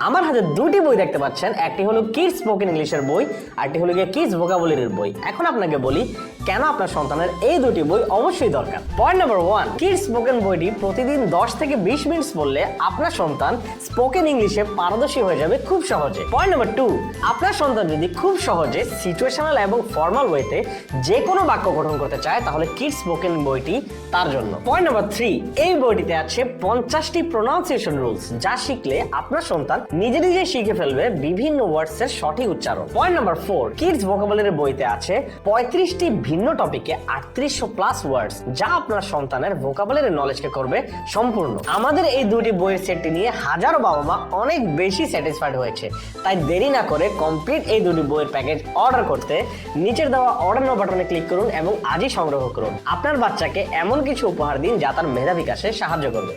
আমার হাতে দুটি বই দেখতে পাচ্ছেন, একটি হলো কিডস স্পোকেন ইংলিশের বই, আরটি হলো গিয়ে কিডস ভোকাবুলারির বই। এখন আপনাকে বলি কেন আপনার সন্তানের এই দুটি বই অবশ্যই দরকার। পয়েন্ট নাম্বার 1, কিডস স্পোকেন বইটি প্রতিদিন 10 থেকে 20 মিনিট পড়লে আপনার সন্তান স্পোকেন ইংলিশে পারদর্শী হয়ে যাবে খুব সহজে। পয়েন্ট নাম্বার 2, আপনার সন্তান যদি খুব সহজে সিচুয়েশনাল এবং ফর্মাল ওয়েতে যে কোনো বাক্য গঠন করতে চায় তাহলে কিডস স্পোকেন বইটি তার জন্য। পয়েন্ট নাম্বার 3, এই বইটিতে আছে 50টি প্রোনাউন্সিয়েশন রুলস, যা শিখলে আপনার সন্তান নিজে নিজে শিখে ফেলবে বিভিন্ন ওয়ার্ডস এর সঠিক উচ্চারণ। পয়েন্ট নাম্বার 4, কিডস ভোকাবুলারি বইতে আছে 35টি ভিন্ন টপিকে 3800+ ওয়ার্ডস, যা আপনার সন্তানের ভোকাবুলারি নলেজকে করবে সম্পূর্ণ। আমাদের এই দুটি বইয়ের সেটটি নিয়ে হাজারো বাবা মা অনেক বেশি স্যাটিসফাইড হয়েছে। তাই দেরি না করে কমপ্লিট এই দুটি বইয়ের প্যাকেজ অর্ডার করতে নিচের দেওয়া অর্ডার নাও বাটনে ক্লিক করুন এবং আজই সংগ্রহ করুন। আপনার বাচ্চাকে এমন কিছু উপহার দিন যা তার মেধা বিকাশে সাহায্য করবে।